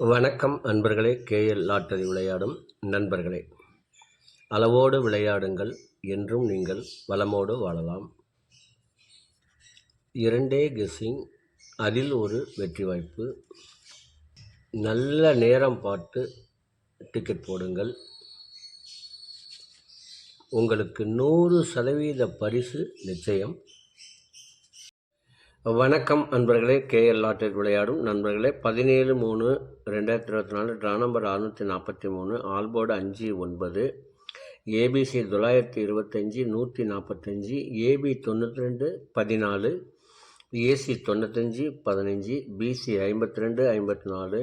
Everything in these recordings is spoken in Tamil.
வணக்கம் அன்பர்களே. கேஎல் லாட்டரி விளையாடும் நண்பர்களே, அளவோடு விளையாடுங்கள், என்றும் நீங்கள் வளமோடு வாழலாம். 2 கெஸ்ஸிங், அதில் ஒரு வெற்றி வாய்ப்பு. நல்ல நேரம் பார்த்து டிக்கெட் போடுங்கள். உங்களுக்கு 100% பரிசு நிச்சயம். வணக்கம் அன்பர்களே. கேஎல் லாட்டரி விளையாடும் நண்பர்களே, 17/3/2024 ட்ரா நம்பர் 643, ஆல்போர்டு 5-9, ABC 925, 145, AB 92-14, AC 95-15, BC 52-54,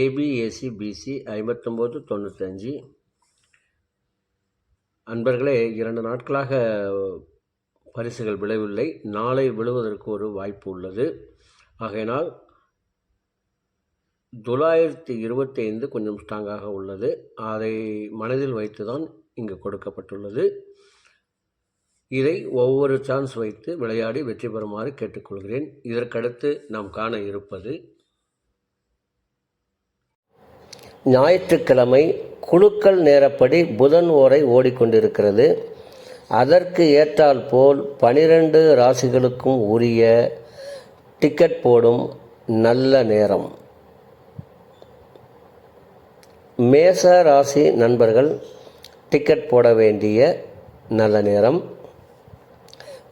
AB AC BC 59-95. அன்பர்களே, 2 நாட்களாக பரிசுகள் விழவில்லை. நாளை விழுவதற்கு ஒரு வாய்ப்பு உள்ளது. ஆகையினால் 925 கொஞ்சம் ஸ்ட்ராங்காக உள்ளது. அதை மனதில் வைத்து தான் இங்கு கொடுக்கப்பட்டுள்ளது. இதை ஒவ்வொரு சான்ஸ் வைத்து விளையாடி வெற்றி பெறுமாறு கேட்டுக்கொள்கிறேன். இதற்கடுத்து நாம் காண இருப்பது ஞாயிற்றுக்கிழமை குலுக்கல் நேரப்படி புதன் ஓரை ஓடிக்கொண்டிருக்கிறது. அதற்கு ஏற்றால் போல் 12 ராசிகளுக்கும் உரிய டிக்கெட் போடும் நல்ல நேரம். மேச ராசி நண்பர்கள் டிக்கெட் போட வேண்டிய நல்ல நேரம்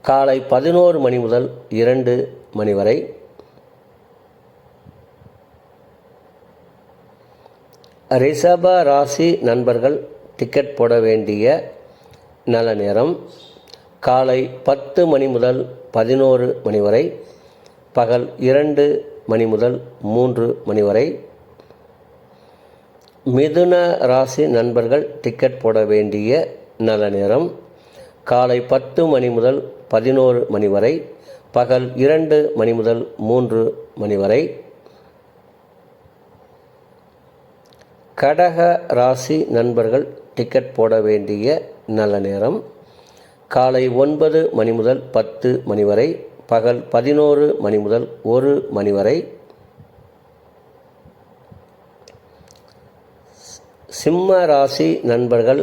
காலை 11 மணி முதல் 2 மணி வரை. ரிஷப ராசி நண்பர்கள் டிக்கெட் போட வேண்டிய நல்ல நேரம் காலை 10 மணி முதல் 11 மணி வரை, பகல் 2 மணி முதல் 3 மணி வரை. மிதுன ராசி நண்பர்கள் டிக்கெட் போட வேண்டிய நல்ல நேரம் காலை 10 மணி முதல் 11 மணி வரை, பகல் 2 மணி முதல் 3 மணி வரை. கடக ராசி நண்பர்கள் டிக்கெட் போட வேண்டிய நல்ல நேரம் காலை 9 மணி முதல் 10 மணி வரை, பகல் 11 மணி முதல் 1 மணி வரை. சிம்ம ராசி நண்பர்கள்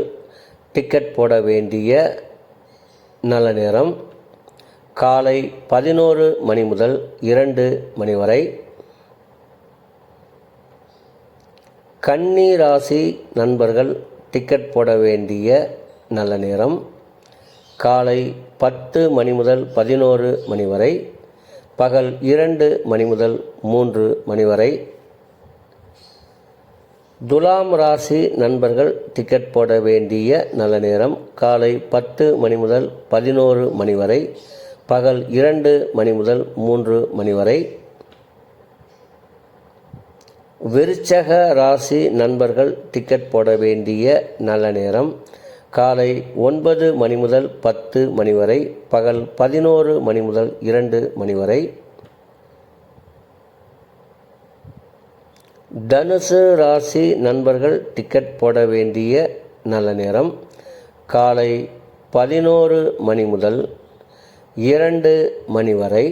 டிக்கெட் போட வேண்டிய நல்ல நேரம் காலை 11 மணி முதல் 2 மணி வரை. கன்னி ராசி நண்பர்கள் டிக்கெட் போட வேண்டிய நல்ல நேரம் காலை 10 மணி முதல் 11 மணி வரை, பகல் 2 மணி முதல் 3 மணி வரை. துலாம் ராசி நண்பர்கள் டிக்கெட் போட வேண்டிய நல்ல நேரம் காலை 10 மணி முதல் 11 மணி வரை, பகல் 2 மணி முதல் 3 மணி வரை. விருச்சக ராசி நண்பர்கள் டிக்கெட் போட வேண்டிய நல்ல நேரம் காலை 9 மணி முதல் 10 மணி வரை, பகல் 11 மணி முதல் 2 மணி வரை. தனுசு ராசி நண்பர்கள் டிக்கெட் போட வேண்டிய நல்ல நேரம் காலை 11 மணி முதல் 2 மணி வரை.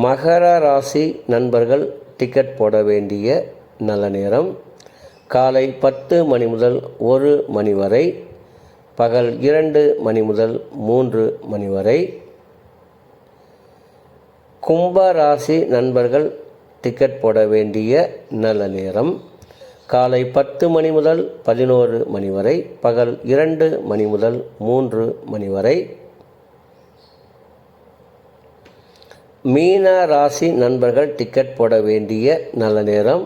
மகர ராசி நண்பர்கள் டிக்கெட் போட வேண்டிய நல்ல நேரம் காலை 10 மணி முதல் 1 மணி வரை, பகல் 2 மணி முதல் 3 மணி வரை. கும்ப ராசி நண்பர்கள் டிக்கெட் போட வேண்டிய நல்ல நேரம் காலை 10 மணி முதல் 11 மணி வரை, பகல் 2 மணி முதல் 3 மணி வரை. மீன ராசி நண்பர்கள் டிக்கெட் போட வேண்டிய நல்ல நேரம்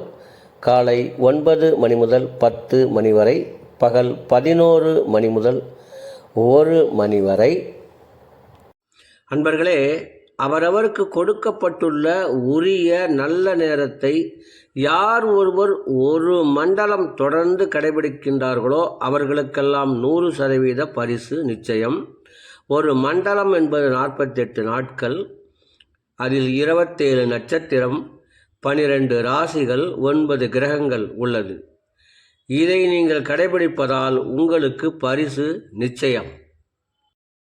காலை 9 மணி முதல் 10 மணி வரை, பகல் 11 மணி முதல் 1 மணி வரை. அன்பர்களே, அவரவருக்கு கொடுக்கப்பட்டுள்ள உரிய நல்ல நேரத்தை யார் ஒருவர் ஒரு மண்டலம் தொடர்ந்து கடைபிடிக்கின்றார்களோ அவர்களுக்கெல்லாம் 100% பரிசு நிச்சயம். ஒரு மண்டலம் என்பது 48 நாட்கள். அதில் 27 நட்சத்திரம், 12 ராசிகள், 9 கிரகங்கள் உள்ளது. இதை நீங்கள் கடைபிடிப்பதால் உங்களுக்கு பரிசு நிச்சயம்.